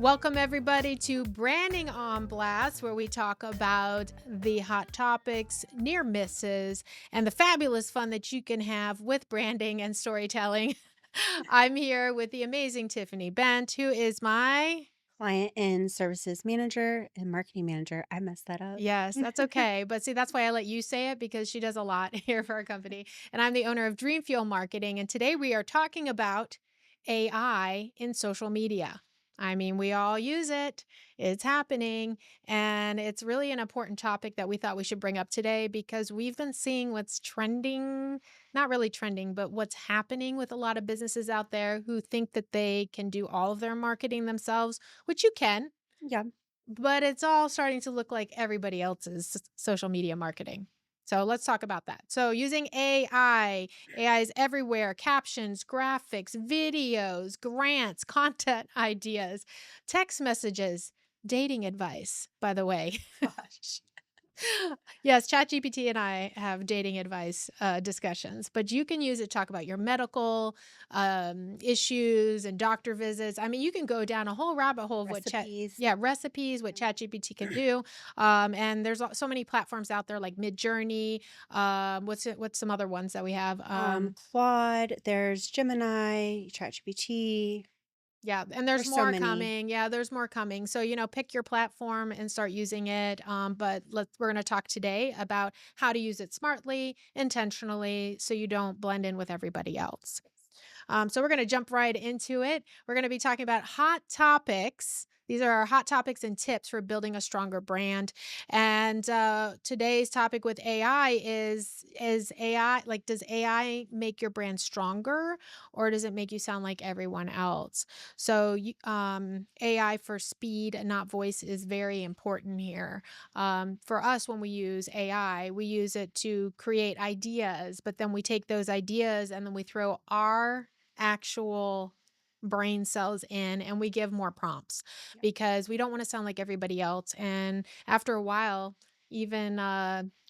Welcome, everybody, to Branding on Blast, where we talk about the hot topics, near misses, and the fabulous fun that you can have with branding and storytelling. I'm here with the amazing Tiffany Bent, who is my... Client and services manager and marketing manager. I messed that up. Yes, that's okay. But see, that's why I let you say it because she does a lot here for our company. And I'm the owner of Dream Fuel Marketing. And today we are talking about AI in social media. I mean, we all use it, it's happening. And it's really an important topic that we thought we should bring up today because we've been seeing what's trending, not really trending, but what's happening with a lot of businesses out there who think that they can do all of their marketing themselves, which you can. Yeah. But it's all starting to look like everybody else's social media marketing. So let's talk about that. So using AI, AI is everywhere: captions, graphics, videos, grants, content ideas, text messages, dating advice, by the way. Gosh. Yes, ChatGPT and I have dating advice discussions, but you can use it to talk about your medical issues and doctor visits. I mean, you can go down a whole rabbit hole of Recipes. recipes, what ChatGPT can do. And there's so many platforms out there like Midjourney. What's some other ones that we have? Claude, there's Gemini, ChatGPT. Yeah, and there's There's so more many. coming. Yeah, there's more coming. So, pick your platform and start using it. But we're going to talk today about how to use it smartly, intentionally, so you don't blend in with everybody else. So we're going to jump right into it. We're going to be talking about hot topics. These are our hot topics and tips for building a stronger brand. And today's topic with AI is AI, like, does AI make your brand stronger or does it make you sound like everyone else? So AI for speed and not voice is very important here. For us, when we use AI, we use it to create ideas, but then we take those ideas and then we throw our actual brain cells in and we give more prompts Yeah. because we don't want to sound like everybody else. And after a while, even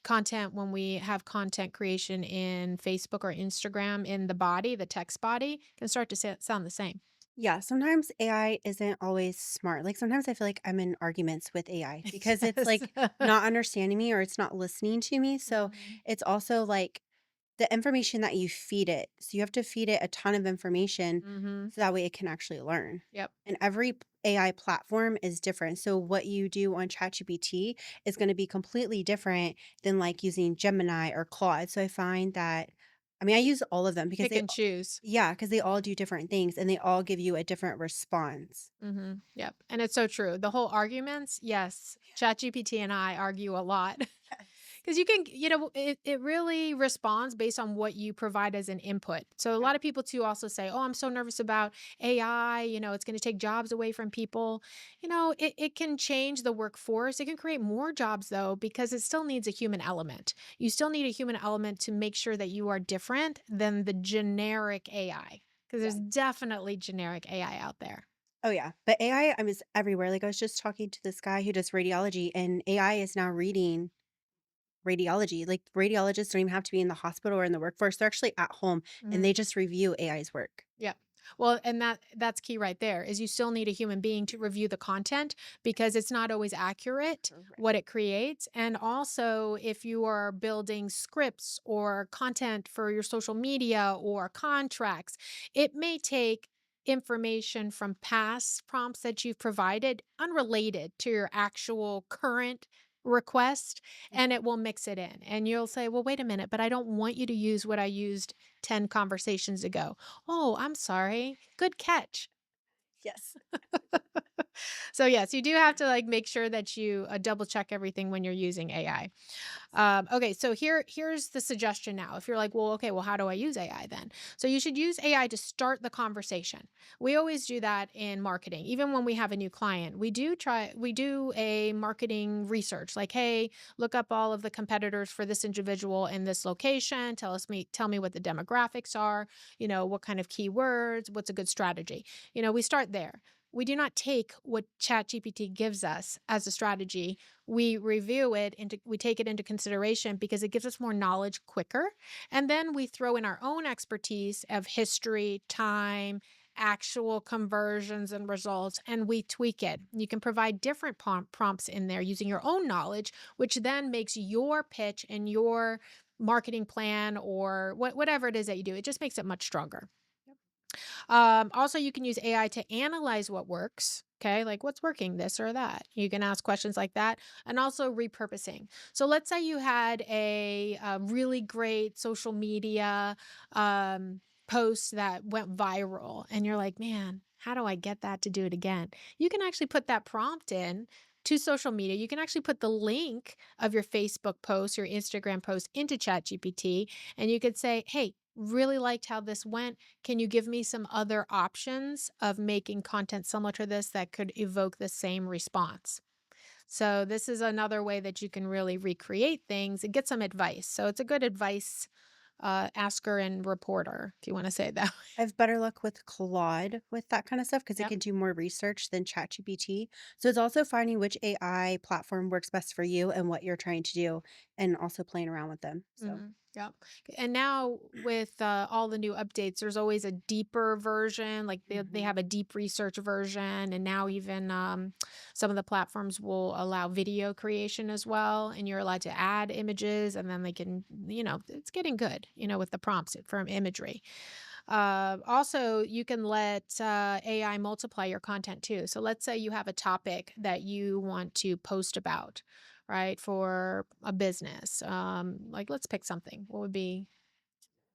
content, when we have content creation in Facebook or Instagram, in the body, the text body can start to sound the same. Yeah. Sometimes AI isn't always smart. Like sometimes I feel like I'm in arguments with AI because it's Yes. like not understanding me or it's not listening to me. So Mhm. it's also like the information that you feed it. So you have to feed it a ton of information Mhm. so that way it can actually learn. Yep. And every AI platform is different. So what you do on ChatGPT is going to be completely different than like using Gemini or Claude. So I find that I use all of them because Pick and choose. yeah, because they all do different things and they all give you a different response. Yep. And it's so true. The whole arguments, yes. ChatGPT and I argue a lot. Yes. Because you can, it really responds based on what you provide as an input. So a Yeah. lot of people too also say, oh, I'm so nervous about AI, it's going to take jobs away from people. It can change the workforce. It can create more jobs though, because it still needs a human element. You still need a human element to make sure that you are different than the generic AI. Because Yeah. there's definitely generic AI out there. Oh yeah. But AI, is everywhere. Like I was just talking to this guy who does radiology and AI is now reading radiology. Like radiologists don't even have to be in the hospital or in the workforce. They're actually at home and they just review AI's work. Yeah. Well, and that's key right there is you still need a human being to review the content because it's not always accurate Correct. what it creates. And also if you are building scripts or content for your social media or contracts, it may take information from past prompts that you've provided unrelated to your actual current request and it will mix it in. And you'll say, "Well, wait a minute, but I don't want you to use what I used 10 conversations ago." "Oh, I'm sorry. Good catch." Yes. So, yes, you do have to, like, make sure that you, double check everything when you're using AI. Okay, so here's the suggestion now. If you're like, well, okay, well, how do I use AI then? So you should use AI to start the conversation. We always do that in marketing. Even when we have a new client, we do a marketing research, like, hey, look up all of the competitors for this individual in this location. Tell me what the demographics are, what kind of keywords, what's a good strategy. We start there. We do not take what ChatGPT gives us as a strategy. We review it we take it into consideration because it gives us more knowledge quicker. And then we throw in our own expertise of history, time, actual conversions and results, and we tweak it. You can provide different prompts in there using your own knowledge, which then makes your pitch and your marketing plan or whatever it is that you do, it just makes it much stronger. Also, you can use AI to analyze what works. Okay, like what's working, this or that. You can ask questions like that, and also repurposing. So, let's say you had a really great social media post that went viral, and you're like, man, how do I get that to do it again? You can actually put that prompt in to social media. You can actually put the link of your Facebook post, your Instagram post into ChatGPT, and you could say, hey, really liked how this went. Can you give me some other options of making content similar to this that could evoke the same response? So this is another way that you can really recreate things and get some advice. So it's a good advice asker and reporter, if you want to say it that way. I have better luck with Claude with that kind of stuff because it Yep. can do more research than ChatGPT. So it's also finding which AI platform works best for you and what you're trying to do, and also playing around with them. So Mhm. Yep. And now with all the new updates, there's always a deeper version. Like they mhm. have a deep research version, and now even some of the platforms will allow video creation as well. And you're allowed to add images, and then they can, it's getting good, with the prompts for imagery. Also, you can let AI multiply your content too. So let's say you have a topic that you want to post about, right, for a business. Like, let's pick something. What would be,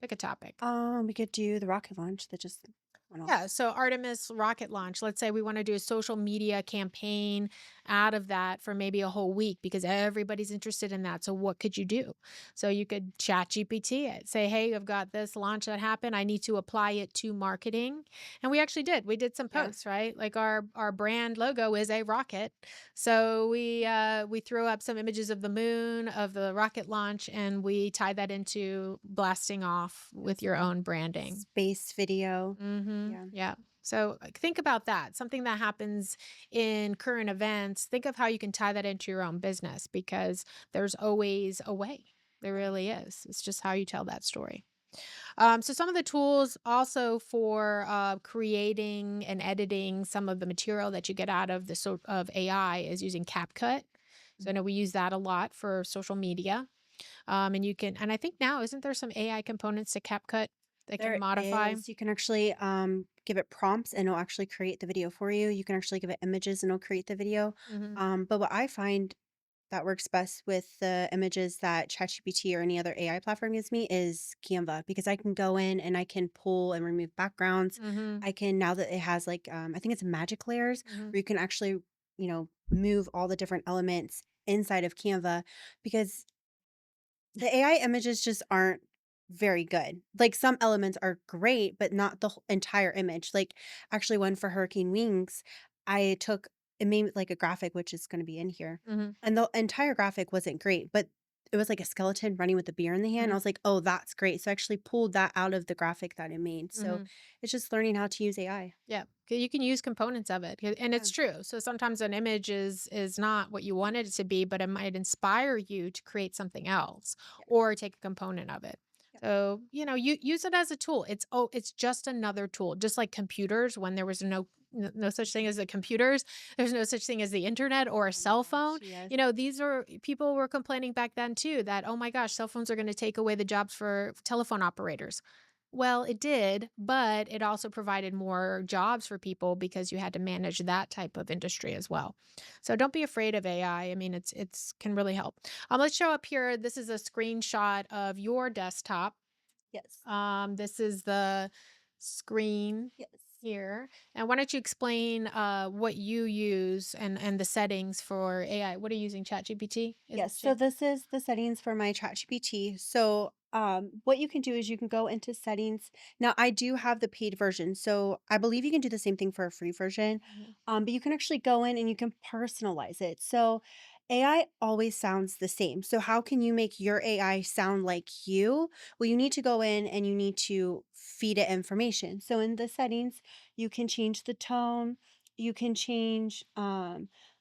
pick a topic? We could do the rocket launch that just went off. Yeah, so Artemis rocket launch. Let's say we want to do a social media campaign out of that for maybe a whole week because everybody's interested in that. So what could you do? So you could chat GPT it, say, hey, I've got this launch that happened. I need to apply it to marketing. And we actually did. We did some Yeah. posts, right? Like our brand logo is a rocket. So we threw up some images of the moon, of the rocket launch, and we tied that into blasting off It was with your like a own branding. space video. Mhm. Yeah. Yeah. So, like, think about that. Something that happens in current events. Think of how you can tie that into your own business because there's always a way. There Yeah. really is. It's just how you tell that story. So, some of the tools also for creating and editing some of the material that you get out of the of AI is using CapCut. So, I know we use that a lot for social media. And you can, and I think now, isn't there some AI components to CapCut that can There modify? is. You can actually give it prompts and it'll actually create the video for you. You can actually give it images and it'll create the video. Mhm. But what I find that works best with the images that ChatGPT or any other AI platform gives me is Canva because I can go in and I can pull and remove backgrounds. Mhm. I can, now that it has like I think it's magic layers Mhm. where you can actually, move all the different elements inside of Canva because the AI images just aren't very good. Like, some elements are great, but not the entire image. Like, actually, one for Hurricane Wings, I took it made like a graphic, which is gonna be in here, Mhm. and the entire graphic wasn't great, but it was like a skeleton running with a beer in the hand. I Mhm. was like, "Oh, that's great." So I actually pulled that out of the graphic that I made. So Mhm. it's just learning how to use AI. Yeah, you can use components of it, and Yeah. it's true. So sometimes an image is not what you wanted it to be, but it might inspire you to create something else Yeah. or take a component of it. Yep. So, you use it as a tool. It's just another tool. Just like computers, when there was no such thing as the computers, there's no such thing as the internet or a Oh my cell gosh, phone. yes. These are people were complaining back then too that, oh my gosh, cell phones are going to take away the jobs for telephone operators. Well, it did, but it also provided more jobs for people because you had to manage that type of industry as well. So don't be afraid of AI. I mean, it's can really help. Let's show up here. This is a screenshot of your desktop. Yes. This is the screen Yes. here. And why don't you explain what you use and the settings for AI? What are you using? ChatGPT? Is it Yes, so Chat? this is the settings for my ChatGPT. So, what you can do is you can go into settings. Now, I do have the paid version, so I believe you can do the same thing for a free version. Mhm. But you can actually go in and you can personalize it. So, AI always sounds the same. So, how can you make your AI sound like you? Well, you need to go in and you need to feed it information. So, in the settings, you can change the tone. You can change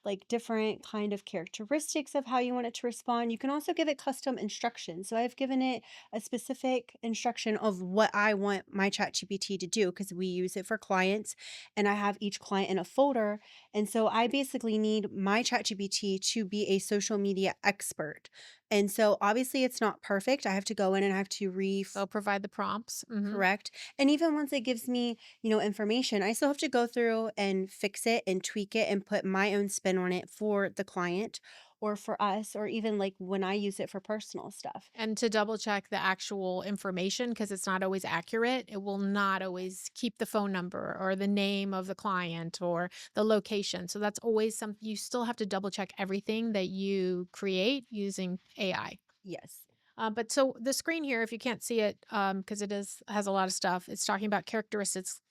like different kind of characteristics of how you want it to respond. You can also give it custom instructions. So I've given it a specific instruction of what I want my ChatGPT to do because we use it for clients and I have each client in a folder. And so I basically need my ChatGPT to be a social media expert. And so obviously it's not perfect. I have to go in and I have to They'll provide the prompts. correct. And even once it gives me, information, I still have to go through and fix it and tweak it and put my own spin on it for the client or for us, or even like when I use it for personal stuff. And to double check the actual information, because it's not always accurate, it will not always keep the phone number or the name of the client or the location. So that's always something you still have to double check everything that you create using AI. Yes. But so the screen here, if you can't see it, because it is has a lot of stuff, it's talking about characteristics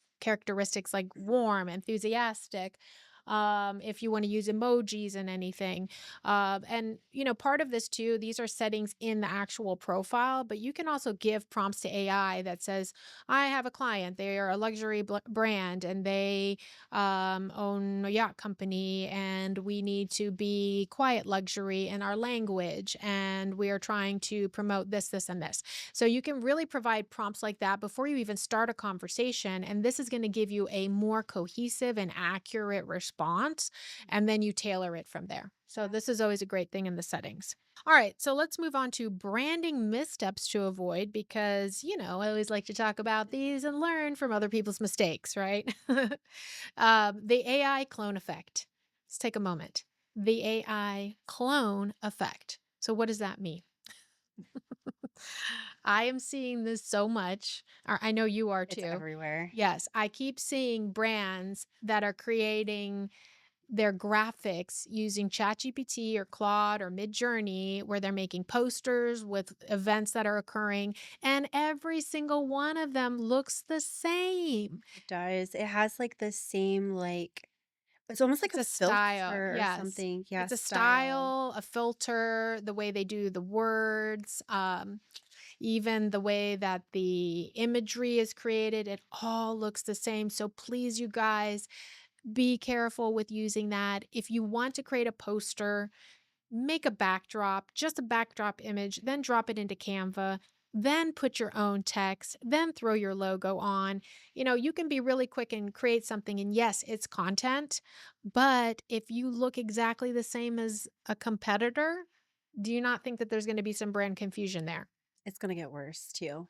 like warm, enthusiastic. If you want to use emojis and anything, and part of this too, these are settings in the actual profile, but you can also give prompts to AI that says, "I have a client. They are a luxury brand, and they own a yacht company, and we need to be quiet luxury in our language, and we are trying to promote this, this, and this." So you can really provide prompts like that before you even start a conversation, and this is going to give you a more cohesive and accurate response, and then you tailor it from there. So Yeah. this is always a great thing in the settings. All right, so let's move on to branding missteps to avoid because, I always like to talk about these and learn from other people's mistakes, right? The AI clone effect. Let's take a moment. The AI clone effect. So, what does that mean? I am seeing this so much, or I know you are It's too. everywhere. Yes, I keep seeing brands that are creating their graphics using ChatGPT or Claude or Midjourney, where they're making posters with events that are occurring, and every single one of them looks the same. It does. It has like the same, like, it's almost like It's a a style, filter or yes. something. Yeah, It's a style. style, a filter, the way they do the words, even the way that the imagery is created, it all looks the same. So please, you guys, be careful with using that. If you want to create a poster, make a backdrop, just a backdrop image, then drop it into Canva, then put your own text, then throw your logo on. You can be really quick and create something. And yes, it's content, but if you look exactly the same as a competitor, do you not think that there's going to be some brand confusion there? It's going to get worse too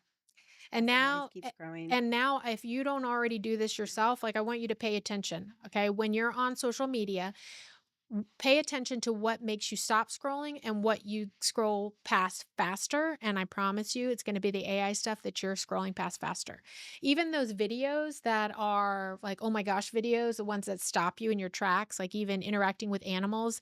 And as AI now keeps growing. and now if you don't already do this yourself, like I want you to pay attention, okay? When you're on social media, pay attention to what makes you stop scrolling and what you scroll past faster, and I promise you it's going to be the AI stuff that you're scrolling past faster. Even those videos that are like, oh my gosh, videos, the ones that stop you in your tracks, like even interacting with animals,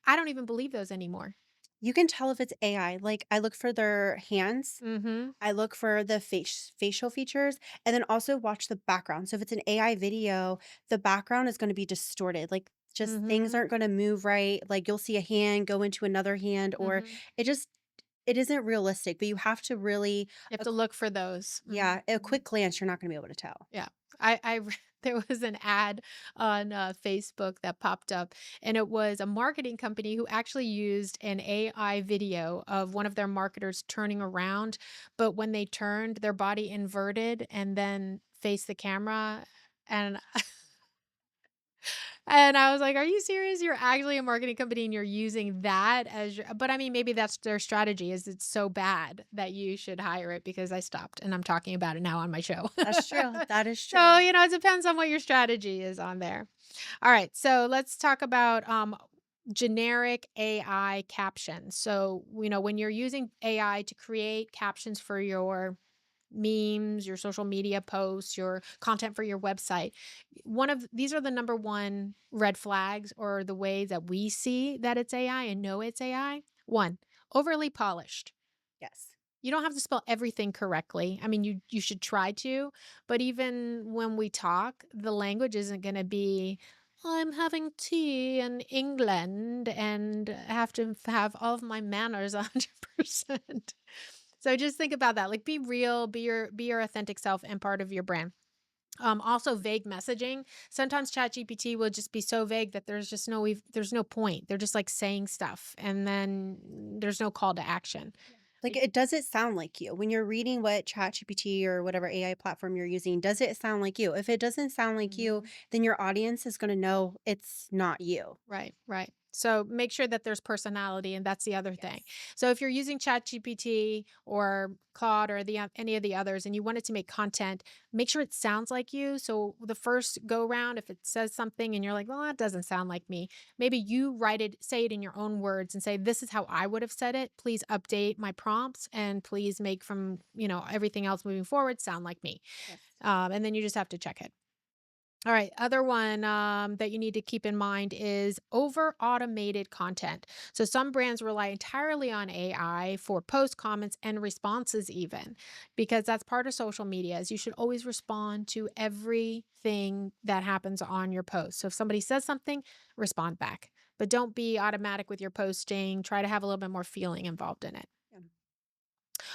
I don't even believe those anymore. You can tell if it's AI. Like, I look for their hands, Mhm. I look for the facial features, and then also watch the background. So if it's an AI video, the background is gonna be distorted, like, just things Mhm. aren't gonna move right, like, you'll see a hand go into another hand, or Mhm. it just it isn't realistic, but you have to really You have a to q look for those. yeah, a Mhm. quick glance, you're not gonna be able to tell. Yeah. There was an ad on, Facebook that popped up, and it was a marketing company who actually used an AI video of one of their marketers turning around, but when they turned, their body inverted and then faced the camera, and and I was like, "Are you serious? You're actually a marketing company and you're using that as your," but I mean, maybe that's their strategy is it's so bad that you should hire it because I stopped and I'm talking about it now on my show. That's true, that is So, true. it depends on what your strategy is on there. All right, so let's talk about generic AI captions. So, when you're using AI to create captions for your memes, your social media posts, your content for your website. One of these are the number one red flags or the way that we see that it's AI and know it's AI. One, overly polished. Yes. You don't have to spell everything correctly. I mean, you should try to, but even when we talk, the language isn't going to be I'm having tea in England and have to have all of my manners 100%. So just think about that. Like be real, be your authentic self and part of your brand. Also vague messaging. Sometimes ChatGPT will just be so vague that there's no point. They're just like saying stuff and then there's no call to action. Yeah. Like, it does it sound like you? When you're reading what ChatGPT or whatever AI platform you're using, does it sound like you? If it doesn't sound like you, Mhm. then your audience is gonna know it's not you. Right, right. So make sure that there's personality, and that's the other thing. Yes. So if you're using ChatGPT or Claude or any of the others, and you want it to make content, make sure it sounds like you. So the first go round, if it says something and you're like, "Well, that doesn't sound like me," maybe you write it, say it in your own words, and say, "This is how I would have said it. Please update my prompts, and please make from everything else moving forward sound like me." Yes. And then you just have to check it. All right. Other one that you need to keep in mind is over automated content. So some brands rely entirely on AI for post comments and responses, even because that's part of social media. Is you should always respond to everything that happens on your post. So if somebody says something, respond back, but don't be automatic with your posting. Try to have a little bit more feeling involved in it. Yeah.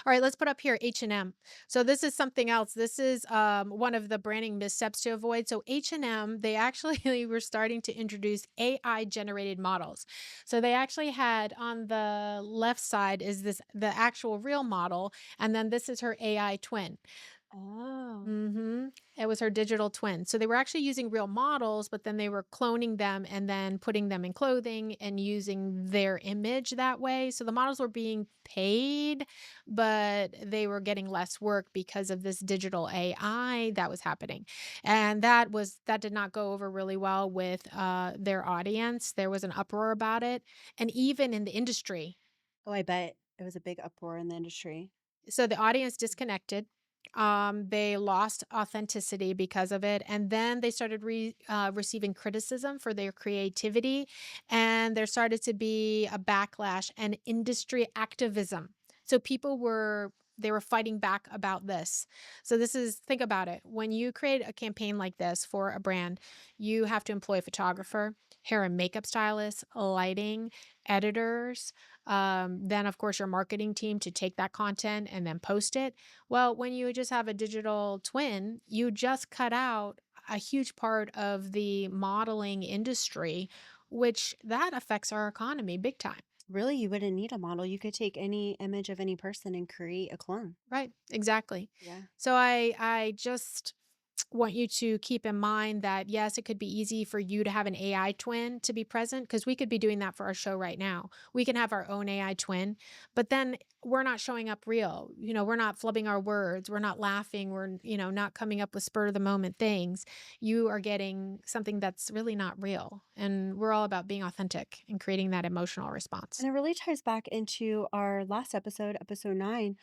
All right, let's put up here H&M. So this is something else. This is one of the branding missteps to avoid. So H&M, they actually were starting to introduce AI generated models. So they actually had on the left side is this the actual real model, and then this is her AI twin. Oh. Mhm. It was her digital twin. So they were actually using real models, but then they were cloning them and then putting them in clothing and using their image that way. So the models were being paid, but they were getting less work because of this digital AI that was happening. And that did not go over really well with their audience. There was an uproar about it. And even in the industry, Oh, I bet it was a big uproar in the industry. so the audience disconnected. They lost authenticity because of it, and then they started receiving criticism for their creativity, and there started to be a backlash and industry activism. So they were fighting back about this. So this is think about it. When you create a campaign like this for a brand, you have to employ a photographer, hair and makeup stylist, lighting, editors, then of course your marketing team to take that content and then post it. Well, when you just have a digital twin, you just cut out a huge part of the modeling industry, which that affects our economy big time. Really, you wouldn't need a model. You could take any image of any person and create a clone. Right, exactly. Yeah. So I just want you to keep in mind that yes, it could be easy for you to have an AI twin to be present because we could be doing that for our show right now. We can have our own AI twin, but then we're not showing up real. We're not flubbing our words, we're not laughing, we're not coming up with spur of the moment things. You are getting something that's really not real. And we're all about being authentic and creating that emotional response. And it really ties back into our last episode, episode 9.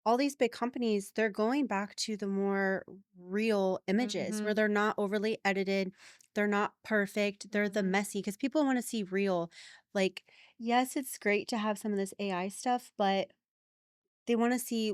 All these big companies, they're going back to the more real images where Mhm. they're not overly edited, they're not perfect, they're the Mhm. messy because people want to see real. Like, yes, it's great to have some of this AI stuff, but they want to see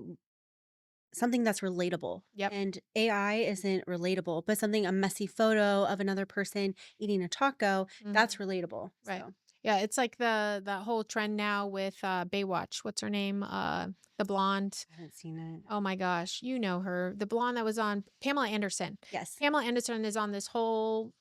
something that's relatable. Yep. And AI isn't relatable, but something a messy photo of another person eating a taco, that's Mhm. relatable. Right. So, Yeah, it's like the whole trend now with, Baywatch. What's her name? The blonde. I haven't seen it. Oh my gosh, you know her. The blonde that was on Pamela Anderson. Yes. Pamela Anderson is on this whole,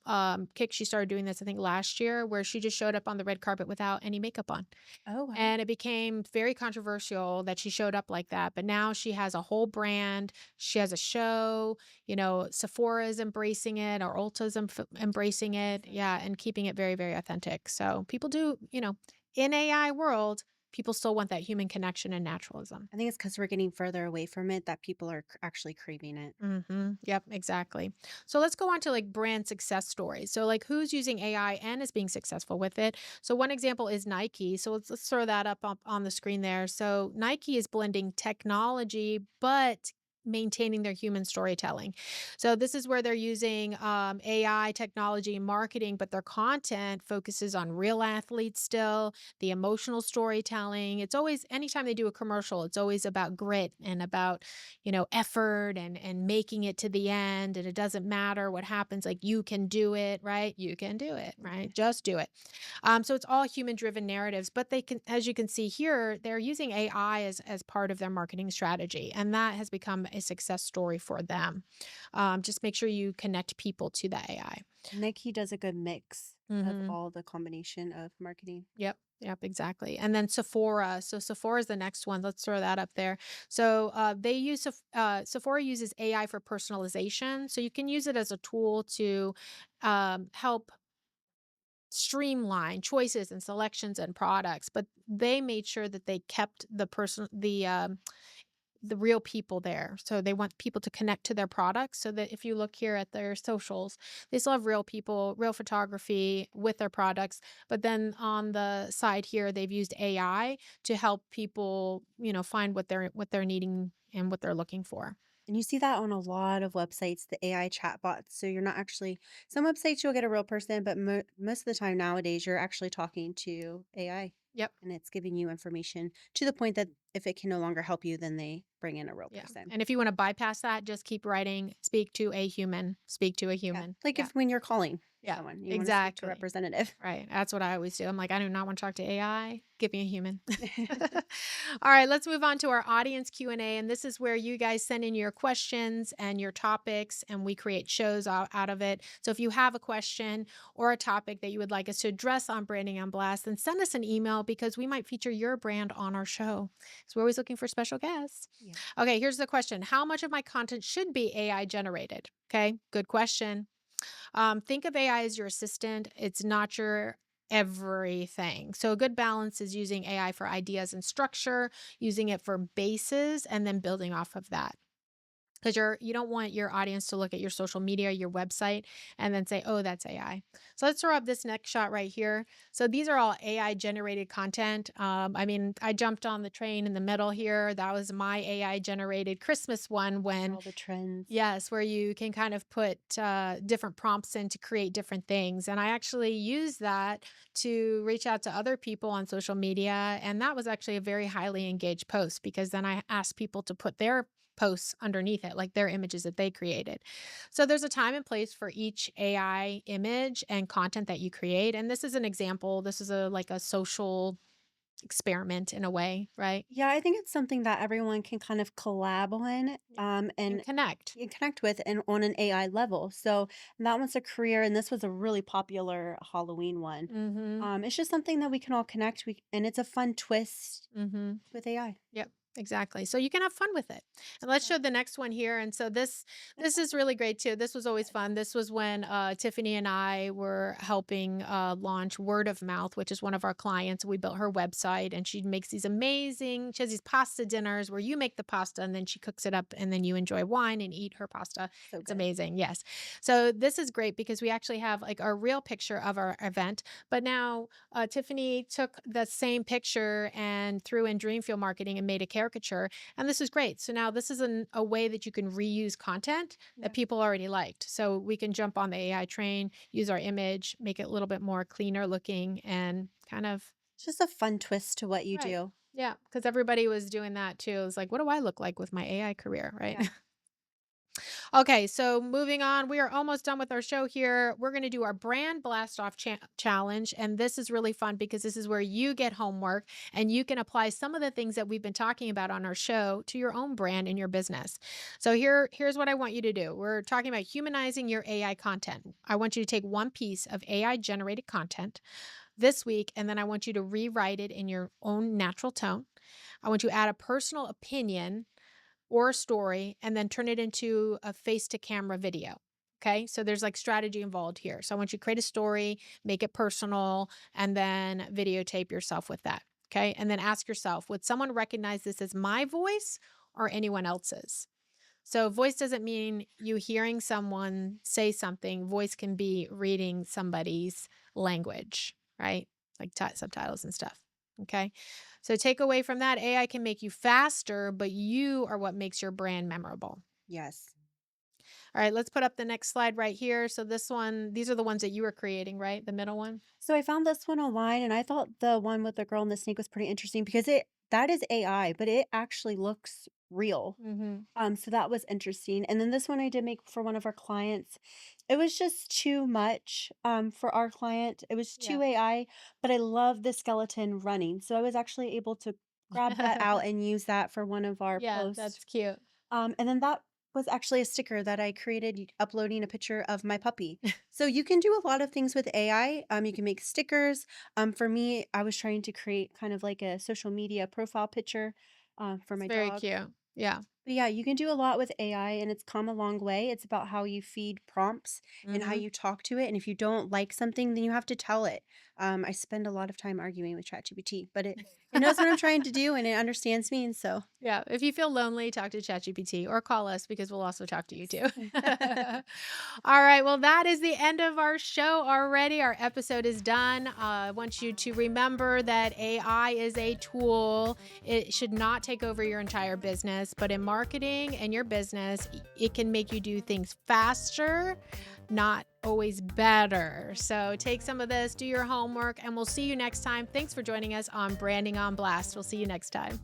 kick. She started doing this, I think, last year, where she just showed up on the red carpet without any makeup on. Oh, wow. And it became very controversial that she showed up like that, but now she has a whole brand, she has a show, Sephora is embracing it, or Ulta's embracing it, Awesome. yeah, and keeping it very, very authentic. So people do, in AI world, people still want that human connection and naturalism. I think it's because we're getting further away from it that people are actually craving it. Yep, exactly. So let's go on to like brand success stories. So like who's using AI and is being successful with it. So one example is Nike. So let's throw that up on the screen there. So Nike is blending technology, but maintaining their human storytelling. So this is where they're using AI technology and marketing, but their content focuses on real athletes still, the emotional storytelling. It's always anytime they do a commercial, it's always about grit and about effort and making it to the end, and it doesn't matter what happens, like you can do it, right? You can do it, right? Just do it. So it's all human driven narratives, but they can, as you can see here, they're using AI as part of their marketing strategy, and that has become a success story for them. Just make sure you connect people to the AI. Nike does a good mix of Hmm. all the combination of marketing. Yep. Yep, exactly. And then Sephora. So Sephora is the next one. Let's throw that up there. So Sephora uses AI for personalization. So you can use it as a tool to help streamline choices and selections and products. But they made sure that they kept the real people there. So they want people to connect to their products so that if you look here at their socials, they still have real people, real photography with their products. But then on the side here, they've used AI to help people, find what they're needing and what they're looking for. And you see that on a lot of websites, the AI chatbots. So you're not actually, some websites you'll get a real person, but most of the time nowadays you're actually talking to AI Yep. and it's giving you information to the point that if it can no longer help you, then they bring in a real Yeah. person. And if you want to bypass that, just keep writing, speak to a human, speak to a Yeah. human. Like Yeah. if when you're calling Yeah. someone, you want to speak to a Exactly. representative. Right. That's what I always do. I'm like, I do not want to talk to AI. Give me a human. All right, let's move on to our audience Q&A, and this is where you guys send in your questions and your topics and we create shows out of it. So if you have a question or a topic that you would like us to address on Branding on Blast, then send us an email because we might feature your brand on our show. So we're always looking for special guests. Yeah. Okay, here's the question. How much of my content should be AI generated? Okay, good question. Think of AI as your assistant. It's not your everything. So a good balance is using AI for ideas and structure, using it for bases, and then building off of that. Because you don't want your audience to look at your social media, your website, and then say, "Oh, that's AI." So let's throw up this next shot right here. So these are all AI generated content. I mean, I jumped on the train in the middle here. That was my AI generated Christmas one For when all the trends. yes, where you can kind of put, different prompts in to create different things, and I actually use that to reach out to other people on social media, and that was actually a very highly engaged post because then I asked people to put their posts underneath it, like their images that they created. So there's a time and place for each AI image and content that you create, and this is an example. This is like a social experiment in a way, right? Yeah, I think it's something that everyone can kind of collab on, Yeah, and and connect. you connect with and on an AI level. So that one's a career, and this was a really popular Halloween one. Mhm, It's just something that we can all connect. And it's a fun twist mhm. with AI. Yep, exactly. So you can have fun with it. And let's Yeah. show the next one here. And so this is really great too. This was always Yes. fun. This was when Tiffany and I were helping launch Word of Mouth, which is one of our clients. We built her website and she makes these amazing, she has these pasta dinners where you make the pasta and then she cooks it up and then you enjoy wine and eat her pasta. So It's good. amazing. Yes. So this is great because we actually have like a real picture of our event, but now Tiffany took the same picture and threw in Dream Fuel Marketing and made a caricature. And this is great. So now this is a way that you can reuse content that Yeah. people already liked. So we can jump on the AI train, use our image, make it a little bit more cleaner looking and kind of, It's just a fun twist to what you right. do. Yeah. Because everybody was doing that too. It was like, what do I look like with my AI career? Right. Yeah. Okay, so moving on, we are almost done with our show here. We're going to do our Brand Blastoff challenge. And this is really fun because this is where you get homework and you can apply some of the things that we've been talking about on our show to your own brand and your business. So here's what I want you to do. We're talking about humanizing your AI content. I want you to take one piece of AI generated content this week, and then I want you to rewrite it in your own natural tone. I want you to add a personal opinion or a story and then turn it into a face to camera video. Okay. So there's like strategy involved here. So I want you to create a story, make it personal, and then videotape yourself with that. Okay. And then ask yourself, would someone recognize this as my voice or anyone else's? So voice doesn't mean you hearing someone say something. Voice can be reading somebody's language, right? Like subtitles and stuff. Okay. So take away from that, AI can make you faster, but you are what makes your brand memorable. Yes. All right, let's put up the next slide right here. So this one, these are the ones that you were creating, right? The middle one. So I found this one online and I thought the one with the girl and the snake was pretty interesting because it that is AI, but it actually looks real. Mm-hmm. So that was interesting. And then this one I did make for one of our clients. It was just too much for our client. It was Yeah. too AI, but I love the skeleton running. So I was actually able to grab that out and use that for one of our Yeah, posts. that's cute. And then that was actually a sticker that I created uploading a picture of my puppy. So you can do a lot of things with AI. You can make stickers. For me, I was trying to create kind of like a social media profile picture for It's my very dog. cute. Yeah. But yeah, you can do a lot with AI and it's come a long way. It's about how you feed prompts and how Mhm. you talk to it. And if you don't like something, then you have to tell it. I spend a lot of time arguing with ChatGPT, but it knows what I'm trying to do and it understands me. And so, Yeah, if you feel lonely, talk to ChatGPT or call us because we'll also talk to you too. yes. All right, well, that is the end of our show already. Our episode is done. I want you to remember that AI is a tool. It should not take over your entire business, but in marketing and your business, it can make you do things faster, not always better. So take some of this, do your homework, and we'll see you next time. Thanks for joining us on Branding on Blast. We'll see you next time.